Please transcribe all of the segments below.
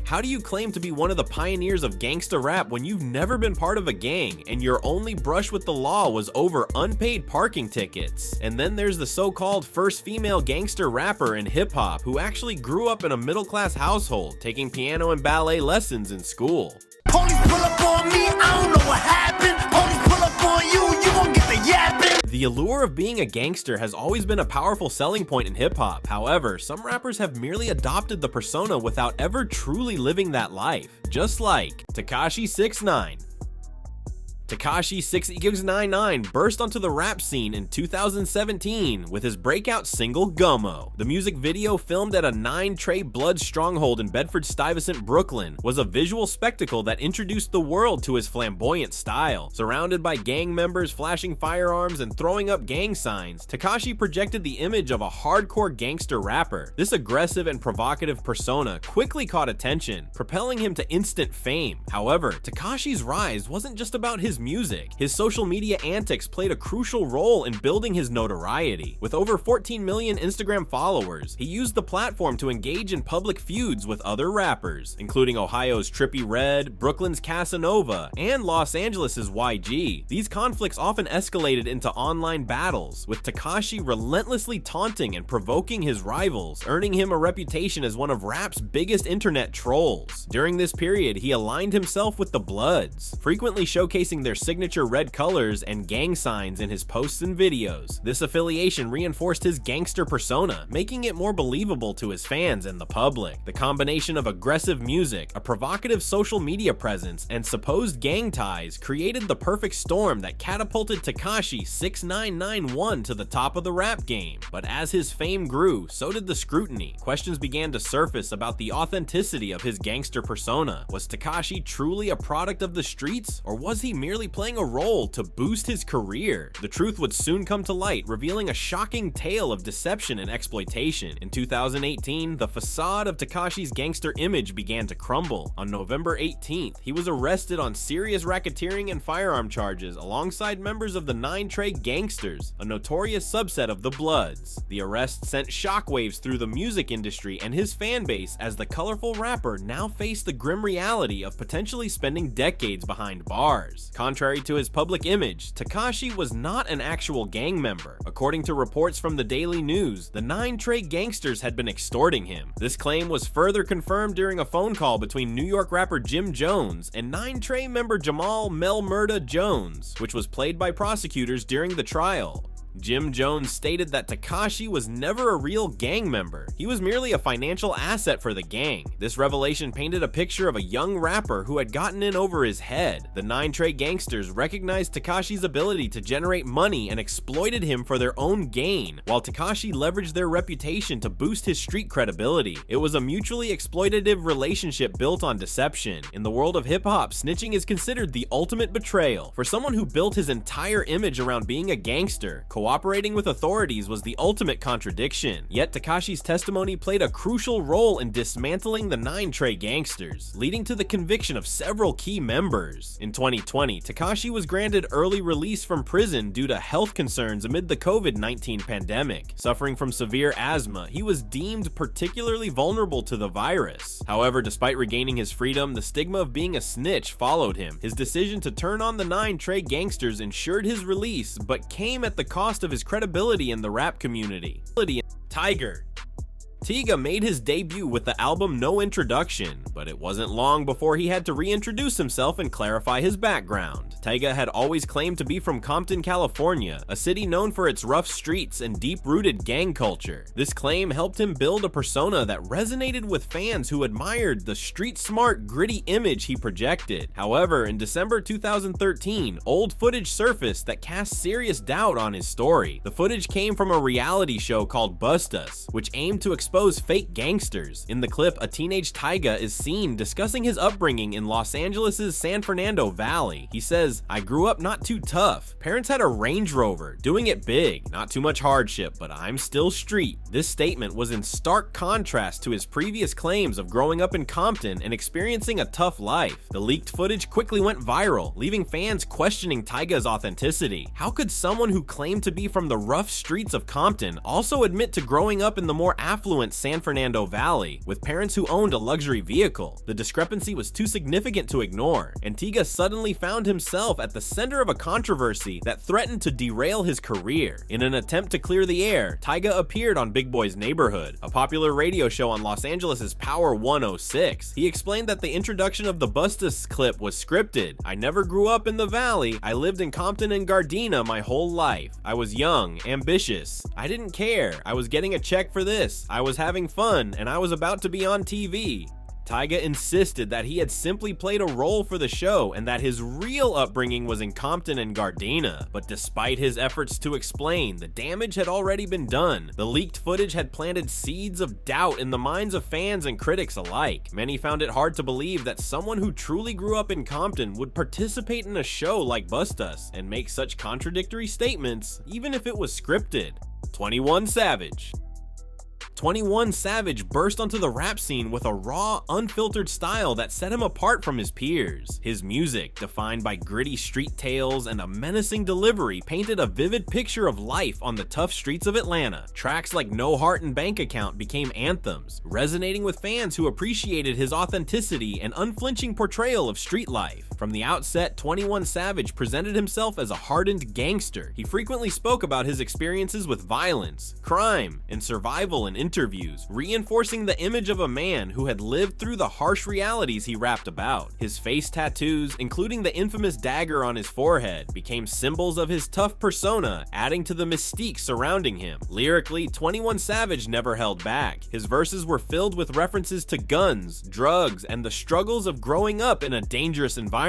How do you claim to be one of the pioneers of gangsta rap when you've never been part of a gang and your only brush with the law was over unpaid parking tickets? And then there's the so-called first female gangster rapper in hip-hop who actually grew up in a middle-class household, taking piano and ballet lessons in school. Police pull up on me, I don't know what happened. Police pull up on you, you gon' get the yapping. The allure of being a gangster has always been a powerful selling point in hip-hop. However, some rappers have merely adopted the persona without ever truly living that life, just like Tekashi 6ix9ine. Tekashi 6ix9ine burst onto the rap scene in 2017 with his breakout single Gummo. The music video, filmed at a 9-Trey Blood stronghold in Bedford-Stuyvesant, Brooklyn, was a visual spectacle that introduced the world to his flamboyant style. Surrounded by gang members flashing firearms and throwing up gang signs, Tekashi projected the image of a hardcore gangster rapper. This aggressive and provocative persona quickly caught attention, propelling him to instant fame. However, Tekashi's rise wasn't just about his music. His social media antics played a crucial role in building his notoriety. With over 14 million Instagram followers, he used the platform to engage in public feuds with other rappers, including Ohio's Trippie Redd, Brooklyn's Casanova, and Los Angeles' YG. These conflicts often escalated into online battles, with Tekashi relentlessly taunting and provoking his rivals, earning him a reputation as one of rap's biggest internet trolls. During this period, he aligned himself with the Bloods, frequently showcasing their signature red colors and gang signs in his posts and videos. This affiliation reinforced his gangster persona, making it more believable to his fans and the public. The combination of aggressive music, a provocative social media presence, and supposed gang ties created the perfect storm that catapulted Tekashi 6ix9ine to the top of the rap game. But as his fame grew, so did the scrutiny. Questions began to surface about the authenticity of his gangster persona. Was Tekashi truly a product of the streets, or was he merely playing a role to boost his career? The truth would soon come to light, revealing a shocking tale of deception and exploitation. In 2018, the facade of Tekashi's gangster image began to crumble. On November 18th, he was arrested on serious racketeering and firearm charges alongside members of the 9-Trey Gangsters, a notorious subset of the Bloods. The arrest sent shockwaves through the music industry and his fan base as the colorful rapper now faced the grim reality of potentially spending decades behind bars. Contrary to his public image, Tekashi was not an actual gang member. According to reports from the Daily News, the 9-Trey Gangsters had been extorting him. This claim was further confirmed during a phone call between New York rapper Jim Jones and 9-Trey member Jamal Mel Murda Jones, which was played by prosecutors during the trial. Jim Jones stated that Tekashi was never a real gang member. He was merely a financial asset for the gang. This revelation painted a picture of a young rapper who had gotten in over his head. The 9-Trey Gangsters recognized Tekashi's ability to generate money and exploited him for their own gain, while Tekashi leveraged their reputation to boost his street credibility. It was a mutually exploitative relationship built on deception. In the world of hip-hop, snitching is considered the ultimate betrayal. For someone who built his entire image around being a gangster, cooperating with authorities was the ultimate contradiction. Yet Tekashi's testimony played a crucial role in dismantling the 9-Trey Gangsters, leading to the conviction of several key members. In 2020, Tekashi was granted early release from prison due to health concerns amid the COVID-19 pandemic. Suffering from severe asthma, he was deemed particularly vulnerable to the virus. However, despite regaining his freedom, the stigma of being a snitch followed him. His decision to turn on the 9-Trey Gangsters ensured his release, but came at the cost of his credibility in the rap community. Tyga made his debut with the album No Introduction, but it wasn't long before he had to reintroduce himself and clarify his background. Tyga had always claimed to be from Compton, California, a city known for its rough streets and deep-rooted gang culture. This claim helped him build a persona that resonated with fans who admired the street-smart, gritty image he projected. However, in December 2013, old footage surfaced that cast serious doubt on his story. The footage came from a reality show called Bust Us, which aimed to expose fake gangsters. In the clip, a teenage Tyga is seen discussing his upbringing in Los Angeles' San Fernando Valley. He says, "I grew up not too tough. Parents had a Range Rover, doing it big, not too much hardship, but I'm still street." This statement was in stark contrast to his previous claims of growing up in Compton and experiencing a tough life. The leaked footage quickly went viral, leaving fans questioning Tyga's authenticity. How could someone who claimed to be from the rough streets of Compton also admit to growing up in the more affluent affluent San Fernando Valley, with parents who owned a luxury vehicle. The discrepancy was too significant to ignore, and Tyga suddenly found himself at the center of a controversy that threatened to derail his career. In an attempt to clear the air, Tyga appeared on Big Boy's Neighborhood, a popular radio show on Los Angeles' Power 106. He explained that the introduction of the Bustas clip was scripted. "I never grew up in the Valley. I lived in Compton and Gardena my whole life. I was young, ambitious. I didn't care. I was getting a check for this. I was having fun, and I was about to be on TV." Tyga insisted that he had simply played a role for the show and that his real upbringing was in Compton and Gardena. But despite his efforts to explain, the damage had already been done. The leaked footage had planted seeds of doubt in the minds of fans and critics alike. Many found it hard to believe that someone who truly grew up in Compton would participate in a show like Bustas and make such contradictory statements, even if it was scripted. 21 Savage. 21 Savage burst onto the rap scene with a raw, unfiltered style that set him apart from his peers. His music, defined by gritty street tales and a menacing delivery, painted a vivid picture of life on the tough streets of Atlanta. Tracks like No Heart and Bank Account became anthems, resonating with fans who appreciated his authenticity and unflinching portrayal of street life. From the outset, 21 Savage presented himself as a hardened gangster. He frequently spoke about his experiences with violence, crime, and survival in interviews, reinforcing the image of a man who had lived through the harsh realities he rapped about. His face tattoos, including the infamous dagger on his forehead, became symbols of his tough persona, adding to the mystique surrounding him. Lyrically, 21 Savage never held back. His verses were filled with references to guns, drugs, and the struggles of growing up in a dangerous environment.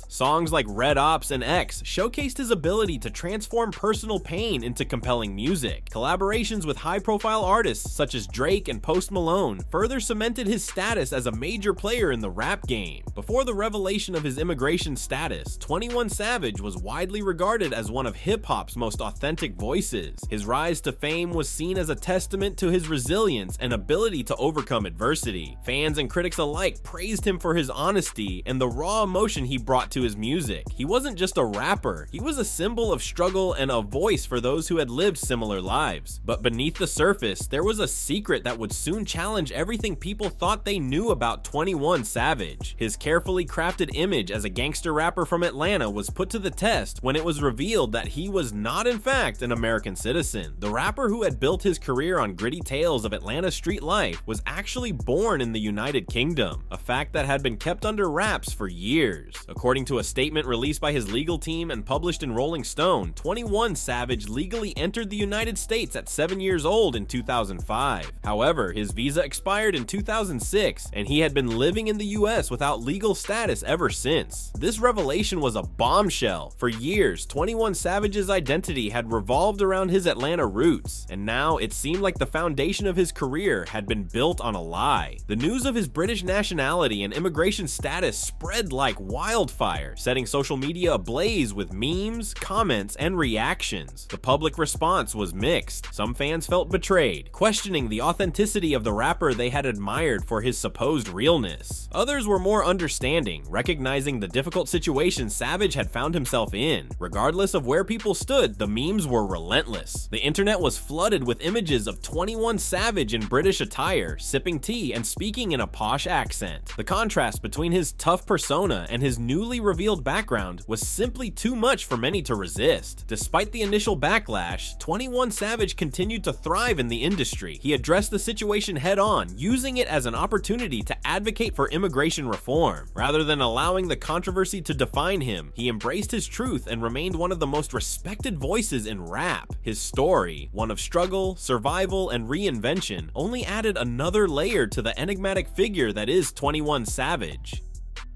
Songs like Red Ops and X showcased his ability to transform personal pain into compelling music. Collaborations with high-profile artists such as Drake and Post Malone further cemented his status as a major player in the rap game. Before the revelation of his immigration status, 21 Savage was widely regarded as one of hip-hop's most authentic voices. His rise to fame was seen as a testament to his resilience and ability to overcome adversity. Fans and critics alike praised him for his honesty and the raw emotion he brought to his music. He wasn't just a rapper, he was a symbol of struggle and a voice for those who had lived similar lives. But beneath the surface, there was a secret that would soon challenge everything people thought they knew about 21 Savage. His carefully crafted image as a gangster rapper from Atlanta was put to the test when it was revealed that he was not in fact an American citizen. The rapper who had built his career on gritty tales of Atlanta street life was actually born in the United Kingdom, a fact that had been kept under wraps for years. According to a statement released by his legal team and published in Rolling Stone, 21 Savage legally entered the United States at 7 years old in 2005. However, his visa expired in 2006, and he had been living in the US without legal status ever since. This revelation was a bombshell. For years, 21 Savage's identity had revolved around his Atlanta roots, and now it seemed like the foundation of his career had been built on a lie. The news of his British nationality and immigration status spread like wildfire, setting social media ablaze with memes, comments, and reactions. The public response was mixed. Some fans felt betrayed, questioning the authenticity of the rapper they had admired for his supposed realness. Others were more understanding, recognizing the difficult situation Savage had found himself in. Regardless of where people stood, the memes were relentless. The internet was flooded with images of 21 Savage in British attire, sipping tea and speaking in a posh accent. The contrast between his tough persona and his newly revealed background was simply too much for many to resist. Despite the initial backlash, 21 Savage continued to thrive in the industry. He addressed the situation head-on, using it as an opportunity to advocate for immigration reform. Rather than allowing the controversy to define him, he embraced his truth and remained one of the most respected voices in rap. His story, one of struggle, survival, and reinvention, only added another layer to the enigmatic figure that is 21 Savage.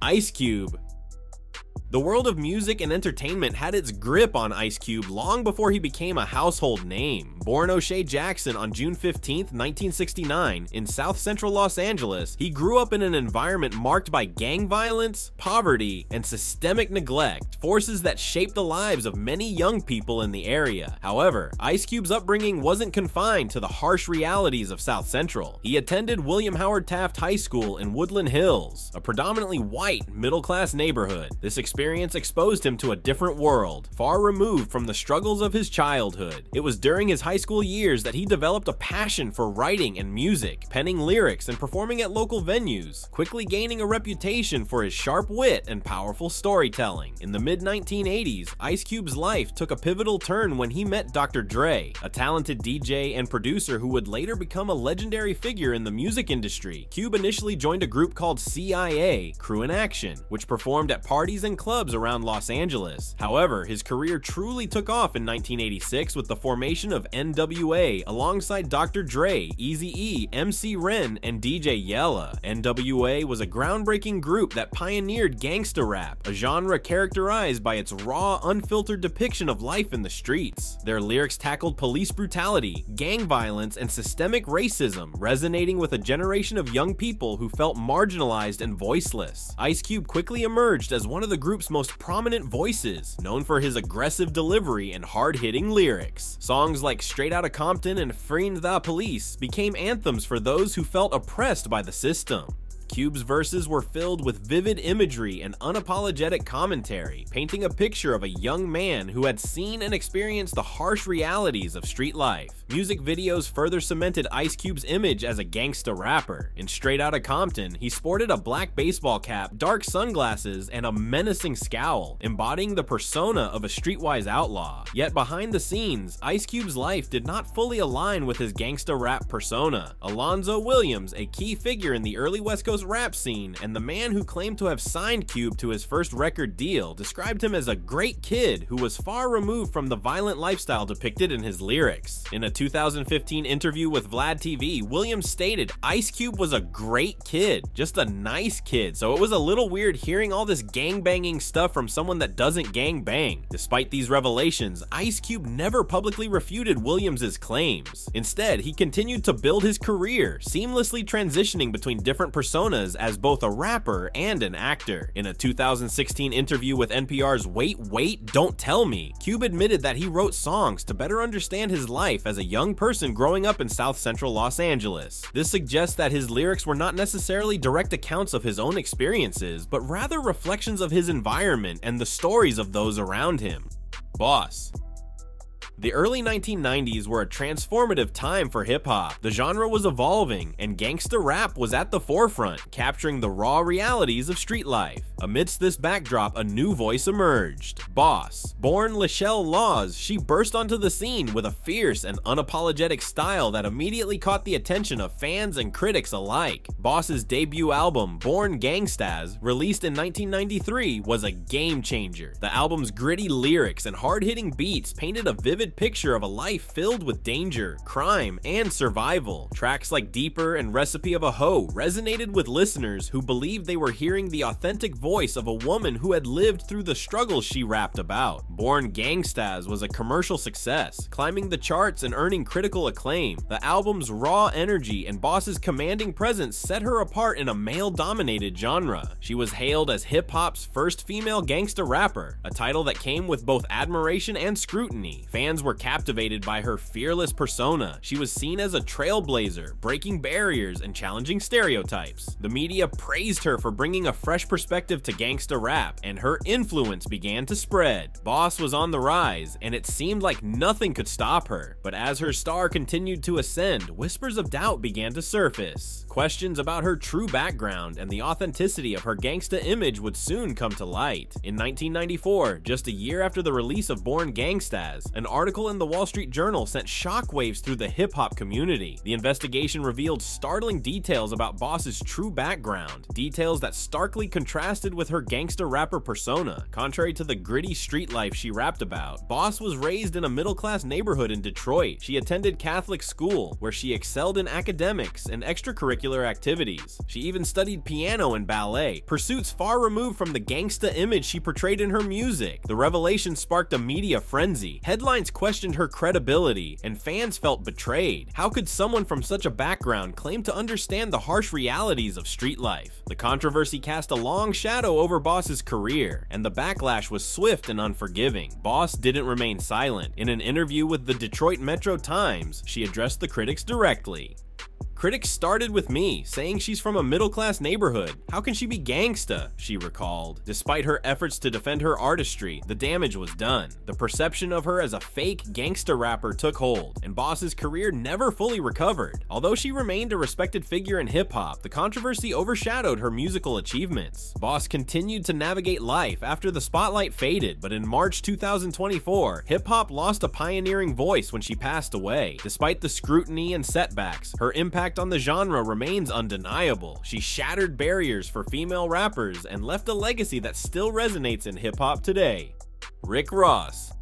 Ice Cube. The world of music and entertainment had its grip on Ice Cube long before he became a household name. Born O'Shea Jackson on June 15, 1969, in South Central Los Angeles, he grew up in an environment marked by gang violence, poverty, and systemic neglect, forces that shaped the lives of many young people in the area. However, Ice Cube's upbringing wasn't confined to the harsh realities of South Central. He attended William Howard Taft High School in Woodland Hills, a predominantly white, middle-class neighborhood. This experience experience exposed him to a different world, far removed from the struggles of his childhood. It was during his high school years that he developed a passion for writing and music, penning lyrics and performing at local venues, quickly gaining a reputation for his sharp wit and powerful storytelling. In the mid-1980s, Ice Cube's life took a pivotal turn when he met Dr. Dre, a talented DJ and producer who would later become a legendary figure in the music industry. Cube initially joined a group called CIA, Crew in Action, which performed at parties and clubs around Los Angeles. However, his career truly took off in 1986 with the formation of NWA alongside Dr. Dre, Eazy-E, MC Ren, and DJ Yella. NWA was a groundbreaking group that pioneered gangsta rap, a genre characterized by its raw, unfiltered depiction of life in the streets. Their lyrics tackled police brutality, gang violence, and systemic racism, resonating with a generation of young people who felt marginalized and voiceless. Ice Cube quickly emerged as one of the group's most prominent voices, known for his aggressive delivery and hard-hitting lyrics. Songs like Straight Outta Compton and Freeing the Police became anthems for those who felt oppressed by the system. Cube's verses were filled with vivid imagery and unapologetic commentary, painting a picture of a young man who had seen and experienced the harsh realities of street life. Music videos further cemented Ice Cube's image as a gangsta rapper. In Straight Outta Compton, he sported a black baseball cap, dark sunglasses, and a menacing scowl, embodying the persona of a streetwise outlaw. Yet behind the scenes, Ice Cube's life did not fully align with his gangsta rap persona. Alonzo Williams, a key figure in the early West Coast rap scene and the man who claimed to have signed Cube to his first record deal, described him as a great kid who was far removed from the violent lifestyle depicted in his lyrics. In a 2015 interview with Vlad TV, Williams stated, "Ice Cube was a great kid, just a nice kid, so it was a little weird hearing all this gang-banging stuff from someone that doesn't gang-bang." Despite these revelations, Ice Cube never publicly refuted Williams' claims. Instead, he continued to build his career, seamlessly transitioning between different personas as both a rapper and an actor. In a 2016 interview with NPR's Wait, Don't Tell Me, Cube admitted that he wrote songs to better understand his life as a young person growing up in South Central Los Angeles. This suggests that his lyrics were not necessarily direct accounts of his own experiences, but rather reflections of his environment and the stories of those around him. Boss. The early 1990s were a transformative time for hip-hop. The genre was evolving, and gangsta rap was at the forefront, capturing the raw realities of street life. Amidst this backdrop, a new voice emerged. Boss. Born Lachelle Laws, she burst onto the scene with a fierce and unapologetic style that immediately caught the attention of fans and critics alike. Boss's debut album, Born Gangsters, released in 1993, was a game-changer. The album's gritty lyrics and hard-hitting beats painted a vivid picture of a life filled with danger, crime, and survival. Tracks like Deeper and Recipe of a Hoe resonated with listeners who believed they were hearing the authentic voice of a woman who had lived through the struggles she rapped about. Born Gangsters was a commercial success, climbing the charts and earning critical acclaim. The album's raw energy and Boss's commanding presence set her apart in a male-dominated genre. She was hailed as hip-hop's first female gangsta rapper, a title that came with both admiration and scrutiny. Fans were captivated by her fearless persona. She was seen as a trailblazer, breaking barriers and challenging stereotypes. The media praised her for bringing a fresh perspective to gangsta rap, and her influence began to spread. Boss was on the rise, and it seemed like nothing could stop her. But as her star continued to ascend, whispers of doubt began to surface. Questions about her true background and the authenticity of her gangsta image would soon come to light. In 1994, just a year after the release of Born Gangsters, an article in the Wall Street Journal sent shockwaves through the hip-hop community. The investigation revealed startling details about Boss's true background, details that starkly contrasted with her gangsta rapper persona. Contrary to the gritty street life she rapped about, Boss was raised in a middle-class neighborhood in Detroit. She attended Catholic school, where she excelled in academics and extracurricular activities. She even studied piano and ballet, pursuits far removed from the gangsta image she portrayed in her music. The revelation sparked a media frenzy. Headlines questioned her credibility, and fans felt betrayed. How could someone from such a background claim to understand the harsh realities of street life? The controversy cast a long shadow over Boss's career, and the backlash was swift and unforgiving. Boss didn't remain silent. In an interview with the Detroit Metro Times, she addressed the critics directly. Critics started with me, saying she's from a middle-class neighborhood. How can she be gangsta? She recalled. Despite her efforts to defend her artistry, the damage was done. The perception of her as a fake gangsta rapper took hold, and Boss's career never fully recovered. Although she remained a respected figure in hip-hop, the controversy overshadowed her musical achievements. Boss continued to navigate life after the spotlight faded, but in March 2024, hip-hop lost a pioneering voice when she passed away. Despite the scrutiny and setbacks, her impact on the genre remains undeniable. She shattered barriers for female rappers and left a legacy that still resonates in hip-hop today. Rick Ross.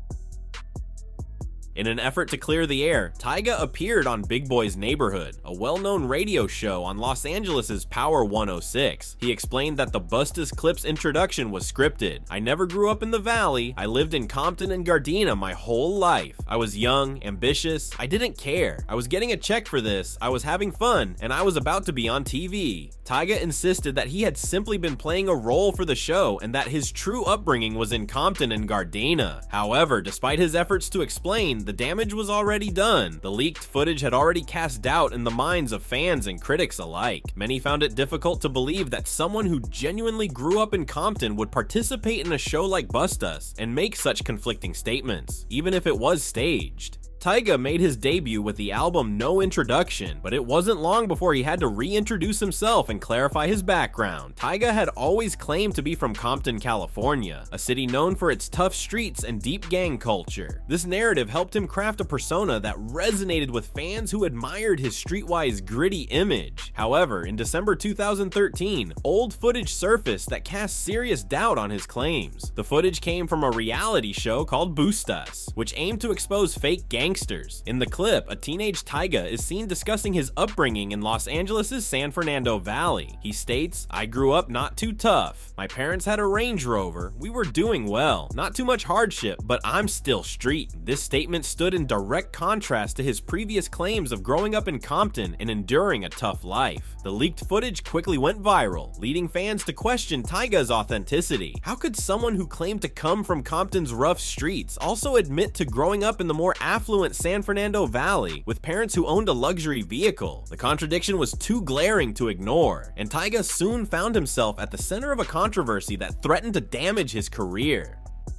In an effort to clear the air, Tyga appeared on Big Boy's Neighborhood, a well-known radio show on Los Angeles' Power 106. He explained that the Bustas Clips introduction was scripted. I never grew up in the Valley. I lived in Compton and Gardena my whole life. I was young, ambitious. I didn't care. I was getting a check for this. I was having fun, and I was about to be on TV. Tyga insisted that he had simply been playing a role for the show and that his true upbringing was in Compton and Gardena. However, despite his efforts to explain, the damage was already done. The leaked footage had already cast doubt in the minds of fans and critics alike. Many found it difficult to believe that someone who genuinely grew up in Compton would participate in a show like Bustas and make such conflicting statements, even if it was staged. Tyga made his debut with the album No Introduction, but it wasn't long before he had to reintroduce himself and clarify his background. Tyga had always claimed to be from Compton, California, a city known for its tough streets and deep gang culture. This narrative helped him craft a persona that resonated with fans who admired his streetwise gritty image. However, in December 2013, old footage surfaced that cast serious doubt on his claims. The footage came from a reality show called Bustas, which aimed to expose fake Gangsters. In the clip, a teenage Tyga is seen discussing his upbringing in Los Angeles' San Fernando Valley. He states, "I grew up not too tough. My parents had a Range Rover. We were doing well. Not too much hardship, but I'm still street." This statement stood in direct contrast to his previous claims of growing up in Compton and enduring a tough life. The leaked footage quickly went viral, leading fans to question Tyga's authenticity. How could someone who claimed to come from Compton's rough streets also admit to growing up in the more affluent San Fernando Valley with parents who owned a luxury vehicle? The contradiction was too glaring to ignore, and Tyga soon found himself at the center of a controversy that threatened to damage his career.